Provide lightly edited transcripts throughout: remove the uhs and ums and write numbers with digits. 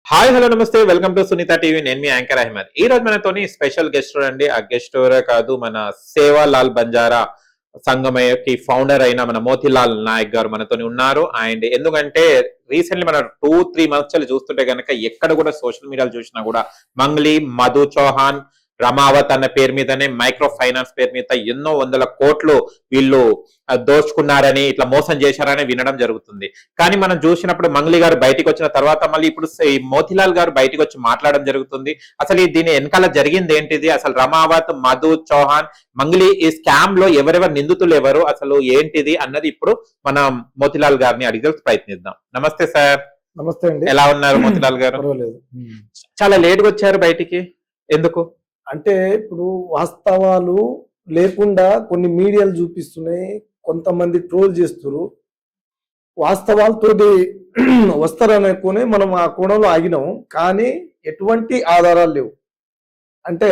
Hi hello నమస్తే welcome to Sunitha TV. నేను మీ anchor Ahmed. ఈ రోజు మనతోని స్పెషల్ గెస్ట్ అండి. ఆ గెస్ట్ కాదు, మన సేవాలాల్ బంజారా సంగమయ్యకి ఫౌండర్ అయిన మన మోతీలాల్ నాయక్ గారు మనతోని ఉన్నారు. అండ్ ఎందుకంటే రీసెంట్లీ మన 2-3 మంత్స్ చూస్తుంటే కనుక ఎక్కడ కూడా సోషల్ మీడియాలో చూసినా కూడా మంగ్లీ, మధు చౌహాన్, రమావత్ అన్న పేరు మీదనే మైక్రో ఫైనాన్స్ పేరు మీద ఎన్నో వందల కోట్లు వీళ్ళు దోచుకున్నారని, ఇట్లా మోసం చేశారని వినడం జరుగుతుంది. కానీ మనం చూసినప్పుడు మంగ్లీ గారు బయటికి వచ్చిన తర్వాత మళ్ళీ ఇప్పుడు మోతీలాల్ గారు బయటికి వచ్చి మాట్లాడడం జరుగుతుంది. అసలు దీని వెనకాల జరిగింది ఏంటిది, అసలు రమావత్, మధు చౌహాన్, మంగ్లీ ఈ స్కామ్ లో ఎవరెవరు నిందితులు ఎవరు, అసలు ఏంటిది అన్నది ఇప్పుడు మనం మోతీలాల్ గారిని అడిగే ప్రయత్నిద్దాం. నమస్తే సార్. నమస్తే అండి. ఎలా ఉన్నారు మోతీలాల్ గారు? చాలా లేట్ గా వచ్చారు బయటికి, ఎందుకు అంటే ఇప్పుడు వాస్తవాలు లేకుండా కొన్ని మీడియాలు చూపిస్తున్నాయి, కొంతమంది ట్రోల్ చేస్తున్నారు. వాస్తవాలతోటి వస్తారనుకుని మనం ఆ కోణంలో ఆగినాం, కానీ ఎటువంటి ఆధారాలు లేవు. అంటే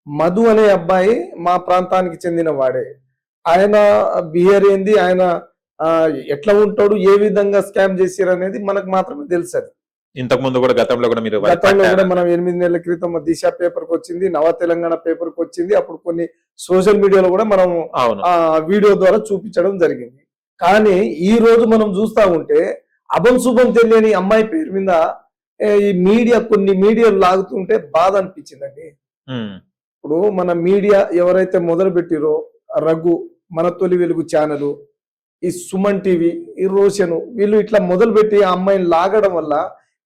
మధు అనే అబ్బాయి మా ప్రాంతానికి చెందిన వాడే. ఆయన బిహేవియర్ ఏంది, ఆయన ఎట్లా ఉంటాడు, ఏ విధంగా స్కామ్ చేశారు అనేది మనకు మాత్రమే తెలుసు. అది ఇంతకు ముందు కూడా గతంలో కూడా మనం 8 నెలల క్రితం దిశ పేపర్ కి వచ్చింది, నవ తెలంగాణ పేపర్ కి వచ్చింది. అప్పుడు కొన్ని సోషల్ మీడియాలో కూడా మనం ఆ వీడియో ద్వారా చూపించడం జరిగింది. కానీ ఈ రోజు మనం చూస్తా ఉంటే అభం శుభం తెలియని అమ్మాయి పేరు మీద ఈ మీడియా కొన్ని మీడియాలు లాగుతుంటే బాధ అనిపించిందండి. ఇప్పుడు మన మీడియా ఎవరైతే మొదలు పెట్టిరో రఘు, మన తొలి వెలుగు ఛానల్, ఈ సుమన్ టీవీ, ఈ రోషను, వీళ్ళు ఇట్లా మొదలు పెట్టి ఆ అమ్మాయిని లాగడం వల్ల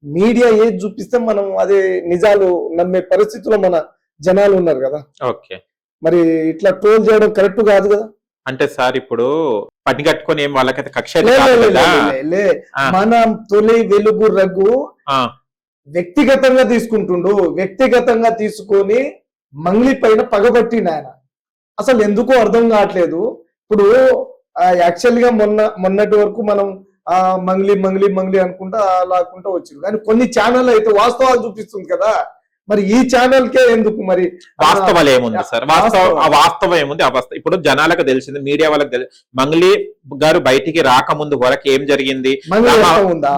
మీడియా ఏది చూపిస్తే మనం అదే నిజాలు నమ్మే పరిస్థితిలో మన జనాలు ఉన్నారు కదా. ఓకే, మరి ఇట్లా ట్రోల్ చేయడం కరెక్ట్ కాదు కదా. అంటే సార్ ఇప్పుడు పని కట్టుకొని ఏం వాళ్ళకైతే కక్ష మన తొలి వెలుగు రఘు వ్యక్తిగతంగా తీసుకుంటుండు, వ్యక్తిగతంగా తీసుకొని మంగ్లీ పైన పగబట్టిండు ఆయన. అసలు ఎందుకో అర్థం కావట్లేదు. ఇప్పుడు యాక్చువల్ గా మొన్నటి వరకు మనం మంగ్లీ మంగ్లీ మంగ్లీ అనుకుంటా లాక్కుంటా వచ్చింది, కానీ కొన్ని ఛానల్ అయితే వాస్తవాలు చూపిస్తుంది కదా. మరి ఈ ఛానల్ కే ఎందుకు మరి వాస్తవాలు ఏముంది సార్? వాస్తవం ఏముంది? ఇప్పుడు జనాలకు తెలిసింది, మీడియా వాళ్ళకి తెలిసింది. మంగ్లీ గారు బయటికి రాకముందు వరకు ఏం జరిగింది, మంగ్లీ హస్తం ఉందా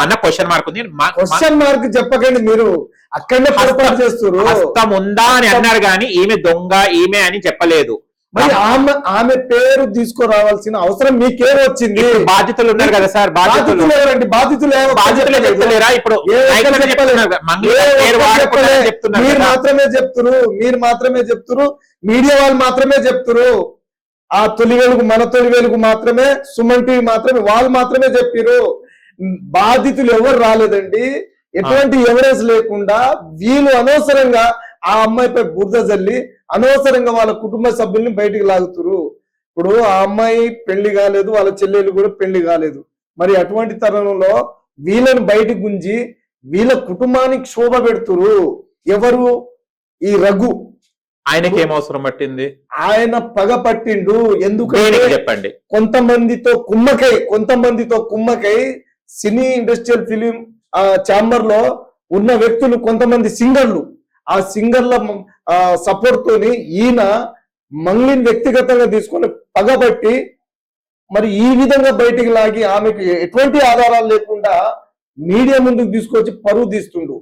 అన్న క్వశ్చన్ మార్క్ ఉంది. క్వశ్చన్ మార్క్ చెప్పకండి మీరు, అక్కడనే పొరపాటు చేస్తారు. హస్తం ఉందా అని అన్నారు, కానీ ఈమె దొంగ ఈమె అని చెప్పలేదు. మరి ఆమె పేరు తీసుకురావాల్సిన అవసరం మీకే వచ్చింది? బాధితులు ఉన్నారు కదా సార్, బాధితులు చెప్తలేరా? ఇప్పుడు మీరు మాత్రమే చెప్తున్నారు, మీడియా వాళ్ళు మాత్రమే చెప్తున్నారు. ఆ తొలి వెలుగు, మన తొలి వెలుగు మాత్రమే, సుమన్ టీవీ మాత్రమే, వాళ్ళు మాత్రమే చెప్పారు. బాధితులు ఎవరు రాలేదండి. ఎటువంటి ఎవిడెన్స్ లేకుండా వీళ్ళు అనవసరంగా ఆ అమ్మాయిపై బురద జల్లి అనవసరంగా వాళ్ళ కుటుంబ సభ్యుల్ని బయటికి లాగుతురు. ఇప్పుడు ఆ అమ్మాయి పెళ్లి కాలేదు, వాళ్ళ చెల్లెలు కూడా పెళ్లి కాలేదు. మరి అటువంటి తరుణంలో వీళ్ళని బయటికి గుంజి వీళ్ళ కుటుంబానికి శోభ పెడుతురు. ఎవరు? ఈ రఘు. ఆయనకి ఏం అవసరం పట్టింది? ఆయన పగ పట్టిండు. ఎందుకంటే చెప్పండి, కొంతమందితో కుమ్మకై సినీ ఇండస్ట్రియల్ ఫిలిం ఛాంబర్ లో ఉన్న వ్యక్తులు, కొంతమంది సింగర్లు, ఆ సింగర్ల సపోర్ట్ తోని ఈయన మంగ్లీని వ్యక్తిగతంగా తీసుకొని పగబట్టి మరి ఈ విధంగా బయటికి లాగి ఆమెకు ఎటువంటి ఆధారాలు లేకుండా మీడియా ముందుకు తీసుకొచ్చి పరువు తీస్తుండు.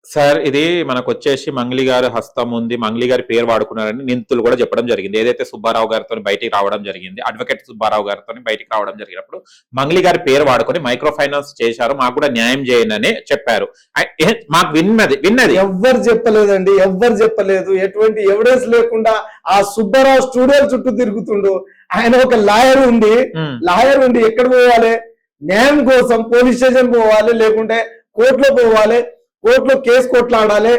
సార్ ఇది మనకు వచ్చేసి మంగ్లీ గారు హస్తం ఉంది, మంగ్లీ గారి పేరు వాడుకున్నారని నిందితులు కూడా చెప్పడం జరిగింది. ఏదైతే సుబ్బారావు గారితో బయటికి రావడం జరిగింది, అడ్వకేట్ సుబ్బారావు గారితో బయటికి రావడం జరిగినప్పుడు మంగ్లీ గారి పేరు వాడుకొని మైక్రో ఫైనాన్స్ చేశారు, మాకు కూడా న్యాయం చేయండి అని చెప్పారు. మాకు విన్నది ఎవ్వరు చెప్పలేదండి, ఎవ్వరు చెప్పలేదు. ఎటువంటి ఎవిడెన్స్ లేకుండా ఆ సుబ్బారావు స్టూడియో చుట్టూ తిరుగుతుండు. ఆయన ఒక లాయర్ ఉండి ఎక్కడ పోవాలి, న్యాయం కోసం పోలీస్ స్టేషన్ పోవాలి, లేకుంటే కోర్టులో పోవాలి, కోర్టులో కేసు కొట్లాడాలి.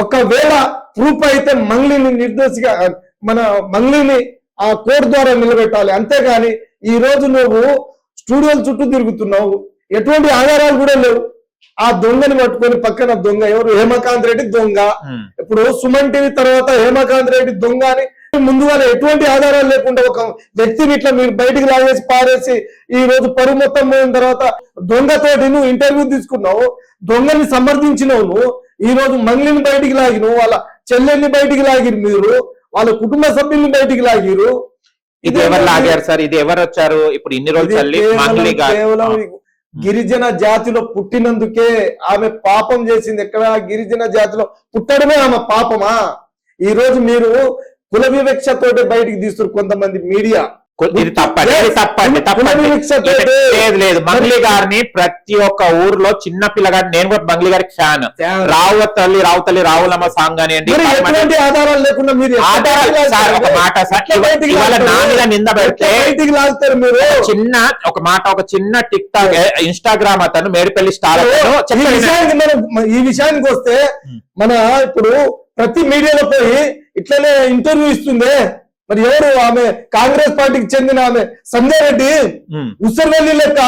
ఒకవేళ ప్రూఫ్ అయితే మంగ్లీని నిర్దోషిగా, మన మంగ్లీని ఆ కోర్టు ద్వారా నిలబెట్టాలి. అంతేగాని ఈ రోజు నువ్వు స్టూడియోల చుట్టూ తిరుగుతున్నావు, ఎటువంటి ఆధారాలు కూడా లేవు. ఆ దొంగని పట్టుకొని పక్కన దొంగ ఎవరు? హేమకాంత్ రెడ్డి దొంగ. ఇప్పుడు సుమన్ టీవీ తర్వాత హేమకాంత్ రెడ్డి దొంగ అని ముందుగా ఎటువంటి ఆధారాలు లేకుండా ఒక వ్యక్తిని ఇట్లా మీరు బయటికి లాగేసి పారేసి ఈ రోజు పరువు మొత్తం పోయిన తర్వాత దొంగతోటి నువ్వు ఇంటర్వ్యూ తీసుకున్నావు, దొంగని సమర్థించినావు. నువ్వు ఈ రోజు మంగ్లీని బయటికి లాగినావు, వాళ్ళ చెల్లెల్ని బయటికి లాగిరు, మీరు వాళ్ళ కుటుంబ సభ్యుల్ని బయటికి లాగిరు. ఇది ఎవరు లాగారు సార్? ఇది ఎవరు వచ్చారు? ఇప్పుడు ఇన్ని రోజులు కేవలం గిరిజన జాతిలో పుట్టినందుకే ఆమె పాపం చేసింది. ఎక్కడ గిరిజన జాతిలో పుట్టడమే ఆమె పాపమా? ఈ రోజు మీరు కుల వివక్షతోటి బయటికి తీస్తారు కొంతమంది మీడియా. ఇది తప్పండి, ఇది తప్పండి, తప్పండి. లేదు లేదు, మంగ్లీ గారిని ప్రతి ఒక్క ఊర్లో చిన్న పిల్లగాడి, నేను కూడా మంగ్లీ గారికి ఫ్యాన్. రావుతల్లి రావులమ్మ సాంగ్ కానివ్వండి, ఎటువంటి ఆధారాలు లేకుండా మీరు సార్ ఒక మాట సార్, ఇవాళ నా మీద నింద పెడితే బయటికి లాగుతారు మీరు. చిన్న ఒక మాట, ఒక చిన్న టిక్ టాక్ ఇన్స్టాగ్రామ్ అతను మేడిపల్లి స్టార్ ఈ విషయానికి వస్తే మన ఇప్పుడు ప్రతి మీడియాలో పోయి ఇట్లనే ఇంటర్వ్యూ ఇస్తుందే, మరి ఎవరు ఆమె? కాంగ్రెస్ పార్టీకి చెందిన ఆమె సంజయ్ రెడ్డి. ఉసర్వెల్లి లెక్క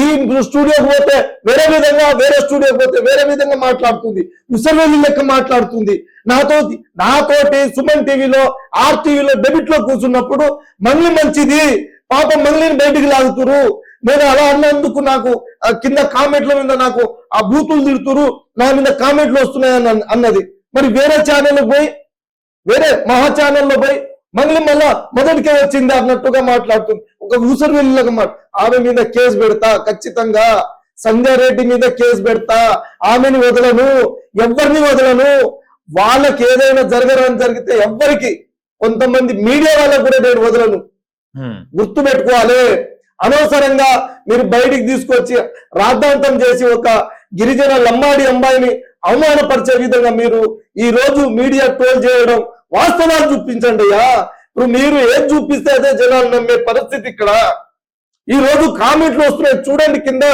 ఈ స్టూడియోకి పోతే వేరే విధంగా, వేరే స్టూడియోకి పోతే వేరే విధంగా మాట్లాడుతుంది. ఉసర్వెల్లి లెక్క మాట్లాడుతుంది. నాతోటి సుమన్ టీవీలో, RTV డెబిట్ లో కూర్చున్నప్పుడు మంగ్లీ మంచిది, పాపం మంగ్లీని బయటికి లాగుతురు, నేను అలా అన్నందుకు నాకు కింద కామెంట్ల మీద నాకు ఆ బూతులు తిడుతురు, నా మీద కామెంట్లు వస్తున్నాయని అన్నది. మరి వేరే ఛానల్ పోయి, వేరే మహా ఛానల్లో పోయి మంగ్లీ మళ్ళా మొదటికే వచ్చింది అన్నట్టుగా మాట్లాడుతుంది. ఒక ఊసరు వెళ్ళక ఆమె మీద కేసు పెడతా, ఖచ్చితంగా సంజయ్ రెడ్డి మీద కేసు పెడతా. ఆమెని వదలను, ఎవరిని వదలను. వాళ్ళకి ఏదైనా జరగరని జరిగితే ఎవ్వరికి, కొంతమంది మీడియా వాళ్ళకు కూడా నేను వదలను. గుర్తు పెట్టుకోవాలి. అనవసరంగా మీరు బయటికి తీసుకొచ్చి రాద్ధాంతం చేసి ఒక గిరిజన లంబాడి అమ్మాయిని అవమానపరిచే విధంగా మీరు ఈ రోజు మీడియా ట్రోల్ చేయడం, వాస్తవాలు చూపించండి అయ్యా. ఇప్పుడు మీరు ఏం చూపిస్తే అదే జనాలు నమ్మే పరిస్థితి ఇక్కడ. ఈ రోజు కామెంట్లు వస్తున్నాయి చూడండి, కింద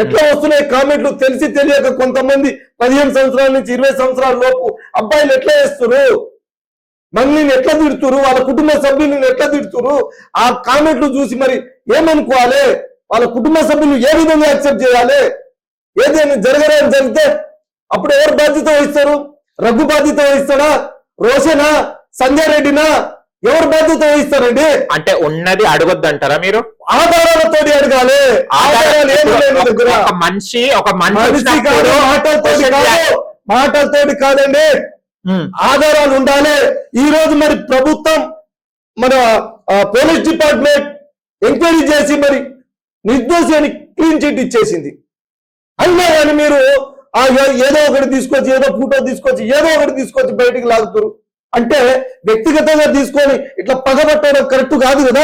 ఎట్లా వస్తున్నాయి కామెంట్లు. తెలిసి తెలియక కొంతమంది 15 సంవత్సరాల నుంచి 20 సంవత్సరాల లోపు అబ్బాయిలు ఎట్లా వేస్తున్నారు, మంగ్లీని ఎట్లా తిడుతురు, వాళ్ళ కుటుంబ సభ్యులను ఎట్లా తిడుతురు. ఆ కామెంట్లు చూసి మరి ఏమనుకోవాలి? వాళ్ళ కుటుంబ సభ్యులు ఏ విధంగా యాక్సెప్ట్ చేయాలి? ఏదైనా జరగరని జరిగితే అప్పుడు ఎవరు బాధ్యత వహిస్తారు? రఘు బాధ్యత వహిస్తాడా? రోషనా? సంజయ్ రెడ్డినా? ఎవరు బాధ్యత వహిస్తారండి? అంటే ఉన్నది అడగొద్దంటారా మీరు? ఆధారాలతో అడగాలి. ఆధారాలు ఏమి లేని దగ్గర ఒక మనిషి కాదు, మాటలతోటి కాదండి, ఆధారాలు ఉండాలి. ఈ రోజు మరి ప్రభుత్వం, మన పోలీస్ డిపార్ట్మెంట్ ఎంక్వైరీ చేసి మరి నిర్దోషి అని క్లీన్ చిట్ ఇచ్చేసింది. అయినా కానీ మీరు ఏదో ఒకటి తీసుకొచ్చి, ఏదో ఫోటో తీసుకొచ్చి, ఏదో ఒకటి తీసుకొచ్చి బయటికి లాగుతారు. అంటే వ్యక్తిగతంగా తీసుకొని ఇట్లా పగబట్టడం కరెక్ట్ కాదు కదా.